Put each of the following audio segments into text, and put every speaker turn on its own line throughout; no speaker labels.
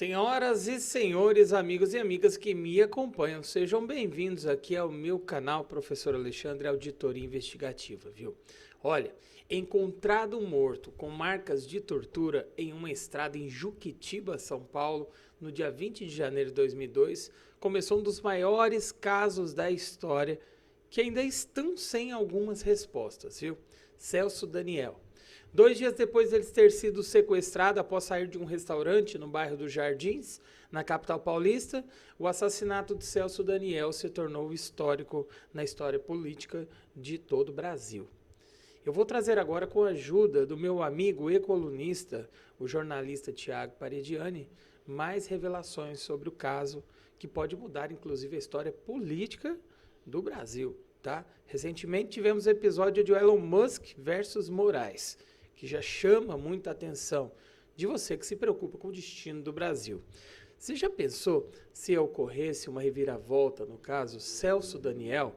Senhoras e senhores, amigos e amigas que me acompanham, sejam bem-vindos aqui ao meu canal Professor Alexandre Auditoria Investigativa, viu? Olha, encontrado morto com marcas de tortura em uma estrada em Juquitiba, São Paulo, no dia 20 de janeiro de 2002, começou um dos maiores casos da história que ainda estão sem algumas respostas, viu? Celso Daniel. 2 dias depois dele ter sido sequestrado após sair de um restaurante no bairro dos Jardins, na capital paulista, o assassinato de Celso Daniel se tornou histórico na história política de todo o Brasil. Eu vou trazer agora, com a ajuda do meu amigo e colunista, o jornalista Tiago Parediani, mais revelações sobre o caso que pode mudar, inclusive, a história política do Brasil, tá? Recentemente tivemos o episódio de Elon Musk versus Moraes, que já chama muita atenção de você que se preocupa com o destino do Brasil. Você já pensou se ocorresse uma reviravolta no caso Celso Daniel?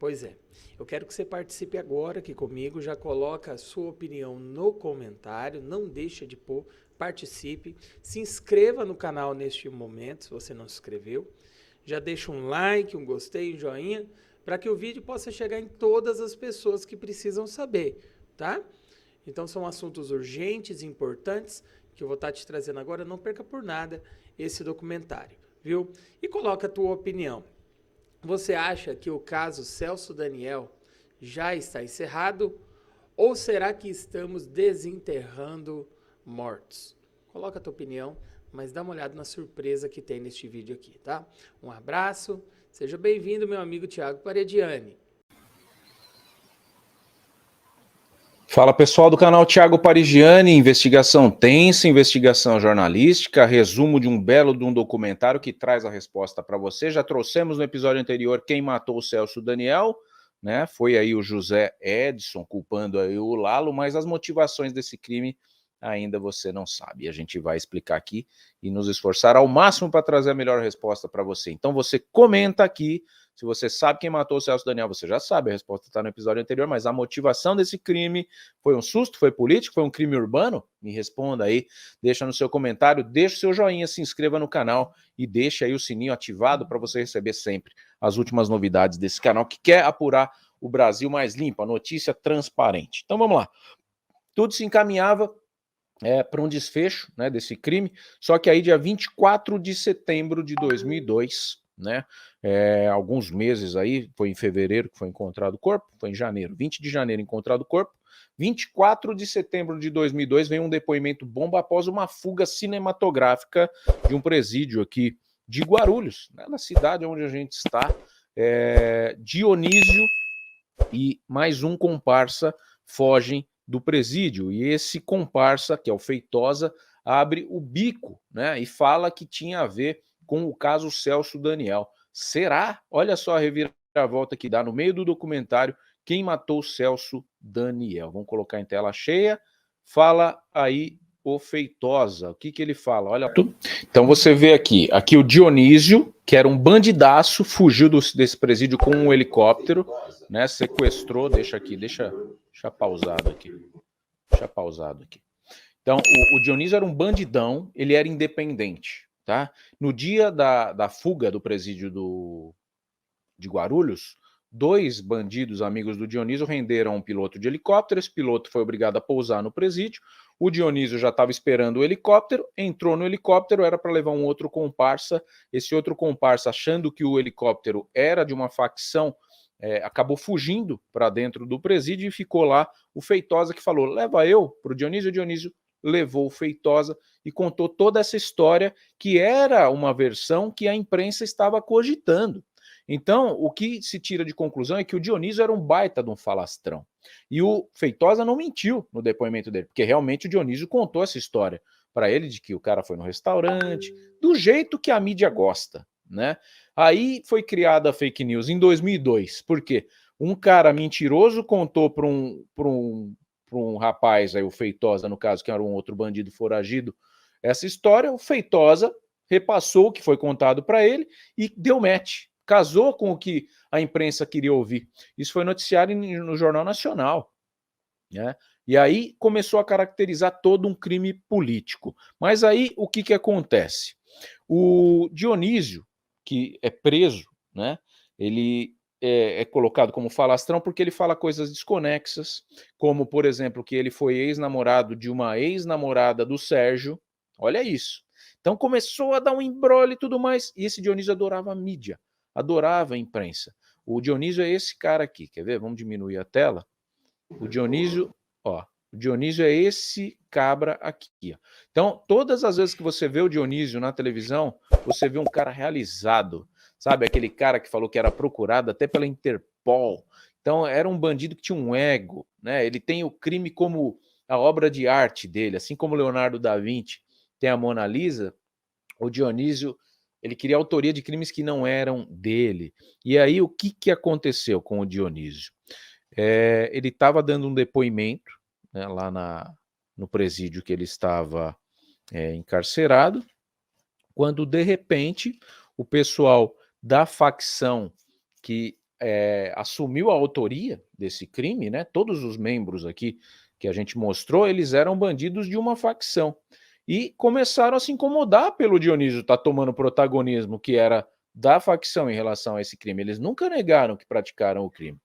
Pois é, eu quero que você participe agora aqui comigo, já coloca a sua opinião no comentário, não deixa de pôr, participe, se inscreva no canal neste momento, se você não se inscreveu, já deixa um like, um gostei, um joinha, para que o vídeo possa chegar em todas as pessoas que precisam saber, tá? Então são assuntos urgentes e importantes que eu vou estar te trazendo agora. Não perca por nada esse documentário, viu? E coloca a tua opinião. Você acha que o caso Celso Daniel já está encerrado? Ou será que estamos desenterrando mortos? Coloca a tua opinião, mas dá uma olhada na surpresa que tem neste vídeo aqui, tá? Um abraço, seja bem-vindo, meu amigo Tiago Parediani.
Fala pessoal do canal Thiago Parediani, investigação tensa, investigação jornalística, resumo de um belo documentário que traz a resposta para você. Já trouxemos no episódio anterior quem matou o Celso Daniel, né? Foi aí o José Edson culpando aí o Lalo, mas as motivações desse crime ainda você não sabe. A gente vai explicar aqui e nos esforçar ao máximo para trazer a melhor resposta para você. Então você comenta aqui. Se você sabe quem matou o Celso Daniel, você já sabe, a resposta está no episódio anterior, mas a motivação desse crime foi um susto, foi político, foi um crime urbano? Me responda aí, deixa no seu comentário, deixa o seu joinha, se inscreva no canal e deixa aí o sininho ativado para você receber sempre as últimas novidades desse canal que quer apurar o Brasil mais limpo, a notícia transparente. Então vamos lá, tudo se encaminhava para um desfecho, né, desse crime, só que aí dia 24 de setembro de 2002, né, alguns meses aí, foi em fevereiro que foi encontrado o corpo, foi em janeiro, 20 de janeiro encontrado o corpo, 24 de setembro de 2002 vem um depoimento bomba após uma fuga cinematográfica de um presídio aqui de Guarulhos, né, na cidade onde a gente está. Dionísio e mais um comparsa fogem do presídio, e esse comparsa, que é o Feitosa, abre o bico, né, e fala que tinha a ver com o caso Celso Daniel. Será? Olha só a reviravolta que dá no meio do documentário, quem matou Celso Daniel. Vamos colocar em tela cheia. Fala aí o Feitosa. O que ele fala? Olha, então você vê aqui o Dionísio, que era um bandidaço, fugiu desse presídio com um helicóptero, né, sequestrou, deixa pausado aqui. Então, o Dionísio era um bandidão, ele era independente, tá? No dia da fuga do presídio de Guarulhos, 2 bandidos amigos do Dionísio renderam um piloto de helicóptero, esse piloto foi obrigado a pousar no presídio, o Dionísio já estava esperando o helicóptero, entrou no helicóptero, era para levar um outro comparsa, esse outro comparsa, achando que o helicóptero era de uma facção, acabou fugindo para dentro do presídio e ficou lá o Feitosa, que falou, leva eu para o Dionísio levou o Feitosa e contou toda essa história, que era uma versão que a imprensa estava cogitando. Então, o que se tira de conclusão é que o Dionísio era um baita de um falastrão. E o Feitosa não mentiu no depoimento dele, porque realmente o Dionísio contou essa história para ele, de que o cara foi no restaurante, do jeito que a mídia gosta, né? Aí foi criada a fake news em 2002, porque um cara mentiroso contou para um rapaz, aí o Feitosa, no caso, que era um outro bandido foragido, essa história, o Feitosa repassou o que foi contado para ele e deu match, casou com o que a imprensa queria ouvir. Isso foi noticiado no Jornal Nacional, né? E aí começou a caracterizar todo um crime político. Mas aí o que acontece? O Dionísio, que é preso, né, ele é colocado como falastrão porque ele fala coisas desconexas, como, por exemplo, que ele foi ex-namorado de uma ex-namorada do Sérgio. Olha isso. Então começou a dar um imbróglio e tudo mais. E esse Dionísio adorava a mídia, adorava a imprensa. O Dionísio é esse cara aqui, quer ver? Vamos diminuir a tela. O Dionísio, ó, o Dionísio é esse cabra aqui, ó. Então, todas as vezes que você vê o Dionísio na televisão, você vê um cara realizado, sabe? Aquele cara que falou que era procurado até pela Interpol. Então, era um bandido que tinha um ego, né? Ele tem o crime como a obra de arte dele, assim como Leonardo da Vinci tem a Mona Lisa. O Dionísio, ele queria autoria de crimes que não eram dele. E aí, o que aconteceu com o Dionísio? Ele estava dando um depoimento, né, lá no presídio que ele estava encarcerado, quando, de repente, o pessoal da facção que assumiu a autoria desse crime, né, todos os membros aqui que a gente mostrou, eles eram bandidos de uma facção. E começaram a se incomodar pelo Dionísio estar tomando protagonismo, que era da facção em relação a esse crime. Eles nunca negaram que praticaram o crime.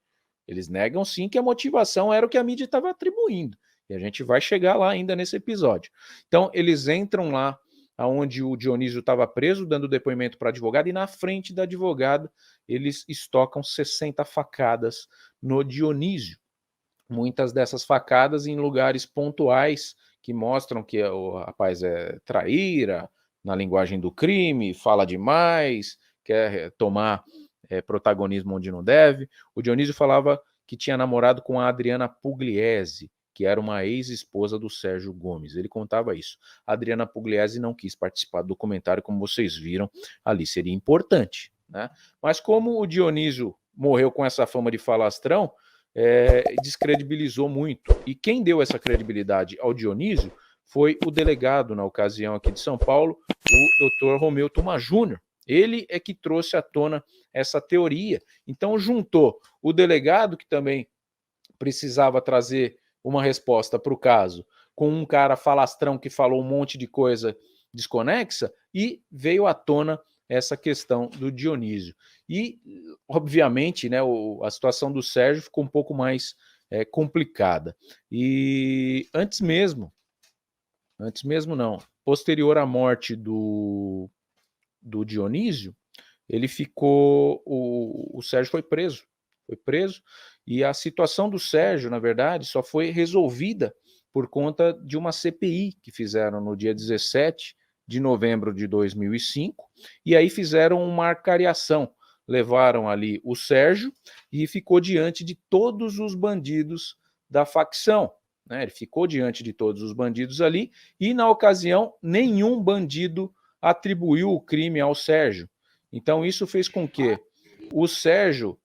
Eles negam sim que a motivação era o que a mídia estava atribuindo. E a gente vai chegar lá ainda nesse episódio. Então, eles entram lá onde o Dionísio estava preso, dando depoimento para a advogada, e na frente da advogada eles estocam 60 facadas no Dionísio. Muitas dessas facadas em lugares pontuais que mostram que o rapaz é traíra, na linguagem do crime, fala demais, quer tomar protagonismo onde não deve. O Dionísio falava que tinha namorado com a Adriana Pugliese, que era uma ex-esposa do Sérgio Gomes. Ele contava isso. A Adriana Pugliese não quis participar do documentário, como vocês viram ali, seria importante, né? Mas como o Dionísio morreu com essa fama de falastrão, descredibilizou muito. E quem deu essa credibilidade ao Dionísio foi o delegado, na ocasião aqui de São Paulo, o Dr. Romeu Tuma Júnior. Ele é que trouxe à tona essa teoria. Então juntou o delegado, que também precisava trazer uma resposta para o caso, com um cara falastrão que falou um monte de coisa desconexa, e veio à tona essa questão do Dionísio. E, obviamente, né, a situação do Sérgio ficou um pouco mais complicada. E antes mesmo não, posterior à morte do Dionísio, ele ficou, o Sérgio foi preso, e a situação do Sérgio, na verdade, só foi resolvida por conta de uma CPI que fizeram no dia 17 de novembro de 2005, e aí fizeram uma arcariação, levaram ali o Sérgio e ficou diante de todos os bandidos da facção, né? Ele ficou diante de todos os bandidos ali, e na ocasião nenhum bandido atribuiu o crime ao Sérgio. Então isso fez com que o Sérgio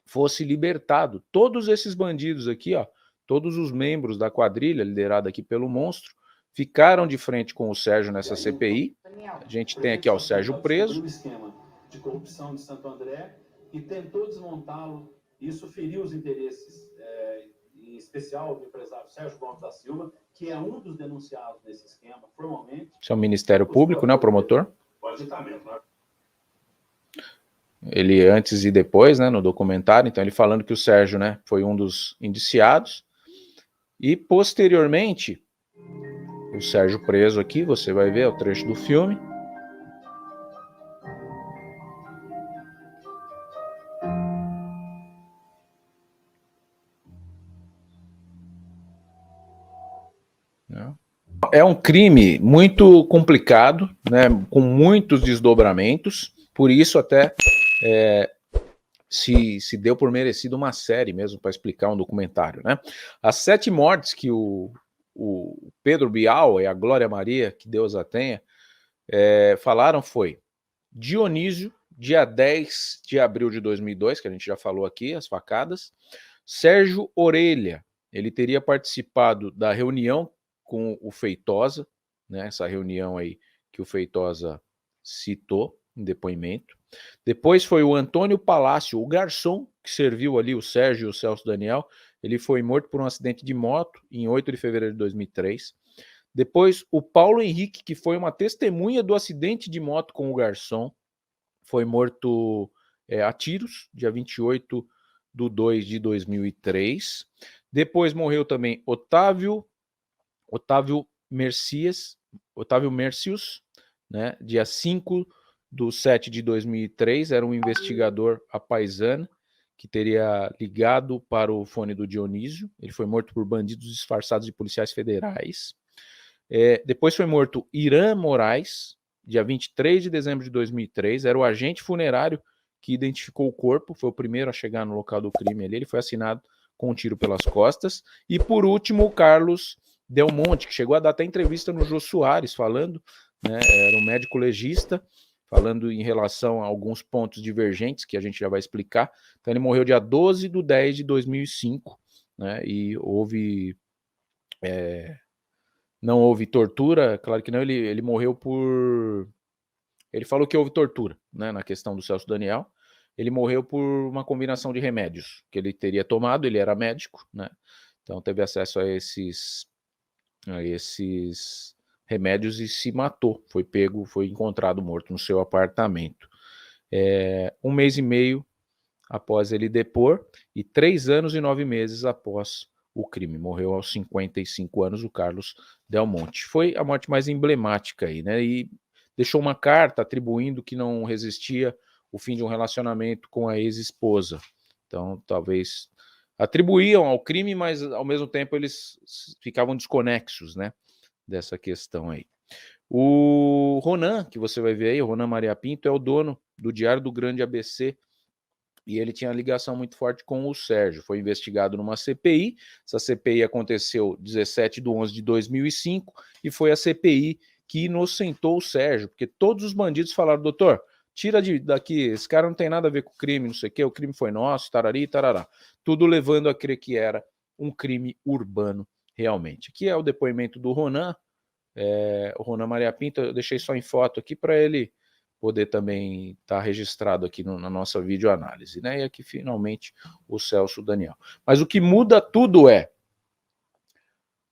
fosse libertado. Todos esses bandidos aqui, ó, todos os membros da quadrilha, liderada aqui pelo Monstro, ficaram de frente com o Sérgio nessa CPI. A gente tem aqui, ó, o Sérgio preso.
Um esquema de corrupção de Santo André e tentou desmontá-lo. Isso feriu os interesses, em especial do empresário Sérgio Gomes da Silva, que é um dos denunciados nesse esquema, formalmente.
Isso é o Ministério Público, né, o promotor? Ele antes e depois, né, no documentário, então ele falando que o Sérgio, né, foi um dos indiciados, e posteriormente, o Sérgio preso aqui, você vai ver o trecho do filme. É um crime muito complicado, né, com muitos desdobramentos, por isso até se deu por merecido uma série mesmo para explicar um documentário, né? As 7 mortes que o Pedro Bial e a Glória Maria, que Deus a tenha, falaram foi Dionísio, dia 10 de abril de 2002, que a gente já falou aqui, as facadas. Sérgio Orelha, ele teria participado da reunião com o Feitosa, né, essa reunião aí que o Feitosa citou, em depoimento. Depois foi o Antônio Palácio, o garçom que serviu ali o Sérgio e o Celso Daniel. Ele foi morto por um acidente de moto em 8 de fevereiro de 2003. Depois o Paulo Henrique, que foi uma testemunha do acidente de moto com o garçom, foi morto a tiros, dia 28/2/2003. Depois morreu também Otávio Mercius, né, dia 5/7/2003, era um investigador apaisano que teria ligado para o fone do Dionísio. Ele foi morto por bandidos disfarçados de policiais federais. Depois foi morto Irã Moraes, dia 23 de dezembro de 2003, era o agente funerário que identificou o corpo, foi o primeiro a chegar no local do crime ali, ele foi assinado com um tiro pelas costas. E por último, o Carlos Del Monte, que chegou a dar até entrevista no Jô Soares, falando, né, era um médico legista, falando em relação a alguns pontos divergentes, que a gente já vai explicar. Então ele morreu dia 12/10/2005, né, e houve... não houve tortura, claro que não, ele morreu por... Ele falou que houve tortura, né, na questão do Celso Daniel. Ele morreu por uma combinação de remédios que ele teria tomado, ele era médico, né, então teve acesso a esses remédios e se matou, foi encontrado morto no seu apartamento. 1 mês e meio após ele depor e 3 anos e 9 meses após o crime. Morreu aos 55 anos o Carlos Del Monte. Foi a morte mais emblemática aí, né? E deixou uma carta atribuindo que não resistia o fim de um relacionamento com a ex-esposa. Então, talvez atribuíam ao crime, mas ao mesmo tempo eles ficavam desconexos, né, dessa questão aí. O Ronan, que você vai ver aí, o Ronan Maria Pinto, é o dono do Diário do Grande ABC, e ele tinha ligação muito forte com o Sérgio. Foi investigado numa CPI, essa CPI aconteceu 17/11/2005, e foi a CPI que inocentou o Sérgio, porque todos os bandidos falaram: doutor, tira daqui, esse cara não tem nada a ver com o crime, não sei o quê, o crime foi nosso, tarari, tarará. Tudo levando a crer que era um crime urbano realmente. Aqui é o depoimento do Ronan, o Ronan Maria Pinto, eu deixei só em foto aqui para ele poder também estar registrado aqui na nossa videoanálise, né? E aqui finalmente o Celso Daniel. Mas o que muda tudo é: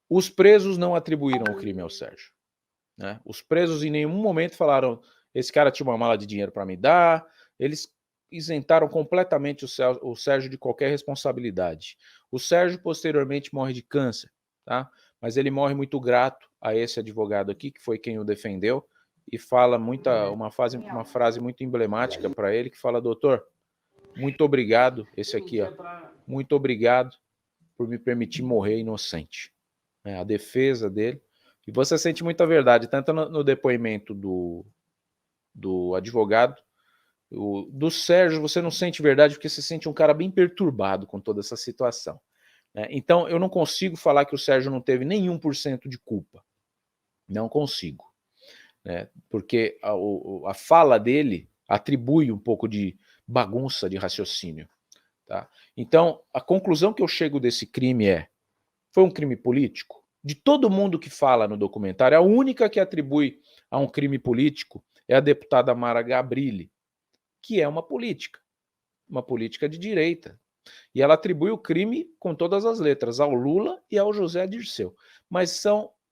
os presos não atribuíram o crime ao Sérgio, né? Os presos em nenhum momento falaram: esse cara tinha uma mala de dinheiro para me dar. Eles isentaram completamente o Sérgio de qualquer responsabilidade. O Sérgio posteriormente morre de câncer, tá? Mas ele morre muito grato a esse advogado aqui, que foi quem o defendeu, e fala uma frase muito emblemática para ele, que fala: doutor, muito obrigado, esse aqui, ó, muito obrigado por me permitir morrer inocente. A defesa dele. E você sente muita verdade, tanto no depoimento do advogado, do Sérgio, você não sente verdade, porque você sente um cara bem perturbado com toda essa situação, né? Então, eu não consigo falar que o Sérgio não teve nenhum por cento de culpa. Não consigo, né? Porque a fala dele atribui um pouco de bagunça de raciocínio, tá? Então, a conclusão que eu chego desse crime foi um crime político? De todo mundo que fala no documentário, a única que atribui a um crime político é a deputada Mara Gabrilli, que é uma política de direita. E ela atribui o crime com todas as letras ao Lula e ao José Dirceu. Mas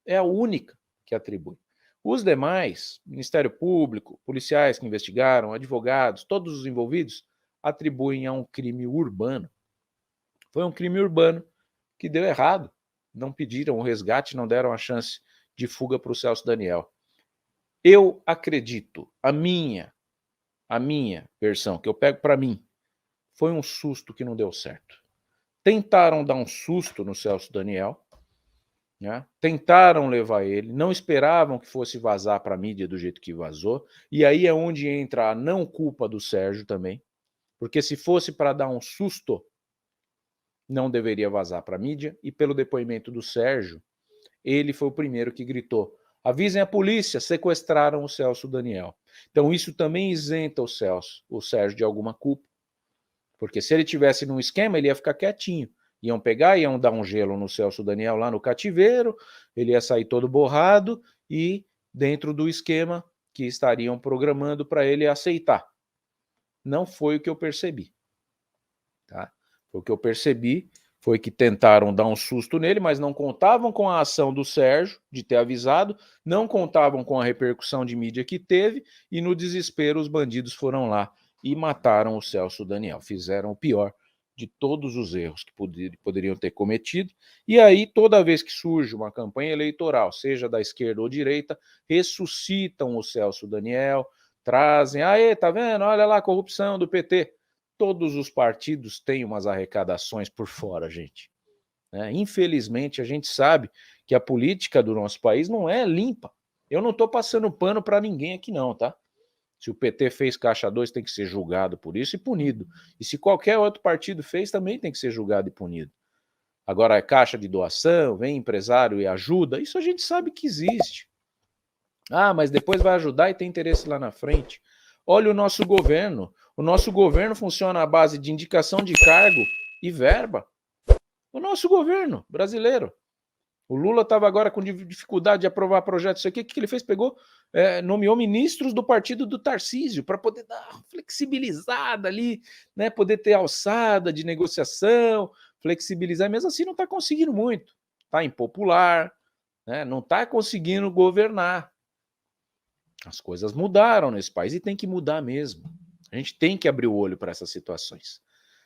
é a única que atribui. Os demais, Ministério Público, policiais que investigaram, advogados, todos os envolvidos, atribuem a um crime urbano. Foi um crime urbano que deu errado. Não pediram o resgate, não deram a chance de fuga para o Celso Daniel. Eu acredito, a minha versão, que eu pego para mim, foi um susto que não deu certo. Tentaram dar um susto no Celso Daniel, né? Tentaram levar ele, não esperavam que fosse vazar para a mídia do jeito que vazou, e aí é onde entra a não culpa do Sérgio também, porque se fosse para dar um susto, não deveria vazar para a mídia, e pelo depoimento do Sérgio, ele foi o primeiro que gritou: avisem a polícia, sequestraram o Celso Daniel. Então isso também isenta o Sérgio de alguma culpa, porque se ele tivesse num esquema, ele ia ficar quietinho. Iam pegar, iam dar um gelo no Celso Daniel lá no cativeiro, ele ia sair todo borrado e dentro do esquema que estariam programando para ele aceitar. Não foi o que eu percebi. Tá? O que eu percebi foi que tentaram dar um susto nele, mas não contavam com a ação do Sérgio, de ter avisado, não contavam com a repercussão de mídia que teve, e no desespero os bandidos foram lá e mataram o Celso Daniel. Fizeram o pior de todos os erros que poderiam ter cometido. E aí, toda vez que surge uma campanha eleitoral, seja da esquerda ou direita, ressuscitam o Celso Daniel, trazem, aê, tá vendo? Olha lá a corrupção do PT. Todos os partidos têm umas arrecadações por fora, gente. Infelizmente, a gente sabe que a política do nosso país não é limpa. Eu não estou passando pano para ninguém aqui não, tá? Se o PT fez Caixa 2, tem que ser julgado por isso e punido. E se qualquer outro partido fez, também tem que ser julgado e punido. Agora, é caixa de doação, vem empresário e ajuda, isso a gente sabe que existe. Ah, mas depois vai ajudar e tem interesse lá na frente. Olha o nosso governo. O nosso governo funciona à base de indicação de cargo e verba. O nosso governo brasileiro. O Lula estava agora com dificuldade de aprovar projetos. O que ele fez? Pegou, nomeou ministros do partido do Tarcísio para poder dar uma flexibilizada ali, né? Poder ter alçada de negociação, flexibilizar. Mesmo assim não está conseguindo muito. Está impopular, né? Não está conseguindo governar. As coisas mudaram nesse país e tem que mudar mesmo. A gente tem que abrir o olho para essas situações.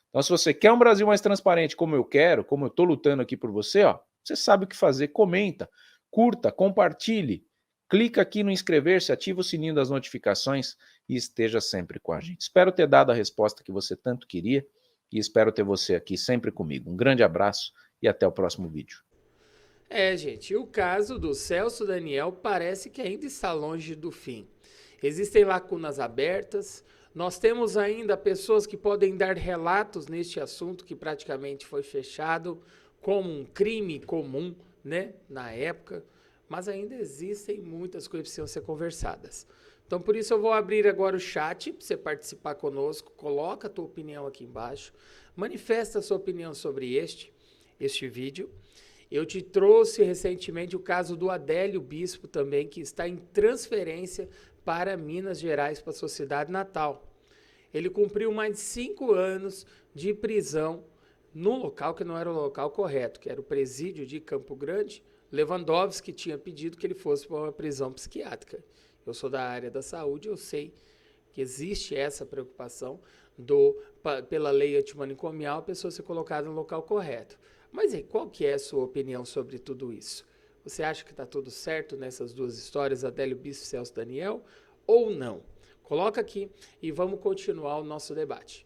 Então, se você quer um Brasil mais transparente, como eu quero, como eu estou lutando aqui por você, ó, você sabe o que fazer. Comenta, curta, compartilhe, clica aqui no inscrever-se, ativa o sininho das notificações e esteja sempre com a gente. Espero ter dado a resposta que você tanto queria e espero ter você aqui sempre comigo. Um grande abraço e até o próximo vídeo.
Gente, o caso do Celso Daniel parece que ainda está longe do fim. Existem lacunas abertas, nós temos ainda pessoas que podem dar relatos neste assunto que praticamente foi fechado como um crime comum, né, na época, mas ainda existem muitas coisas que precisam ser conversadas. Então, por isso eu vou abrir agora o chat para você participar conosco, coloca a tua opinião aqui embaixo, manifesta a sua opinião sobre este vídeo. Eu te trouxe recentemente o caso do Adélio Bispo também, que está em transferência para Minas Gerais, para a sua cidade natal. Ele cumpriu mais de 5 anos de prisão no local que não era o local correto, que era o presídio de Campo Grande. Lewandowski tinha pedido que ele fosse para uma prisão psiquiátrica. Eu sou da área da saúde, eu sei que existe essa preocupação pela lei antimanicomial, a pessoa ser colocada no local correto. Mas aí, qual que é a sua opinião sobre tudo isso? Você acha que está tudo certo nessas duas histórias, Adélio Bispo e Celso Daniel, ou não? Coloca aqui e vamos continuar o nosso debate.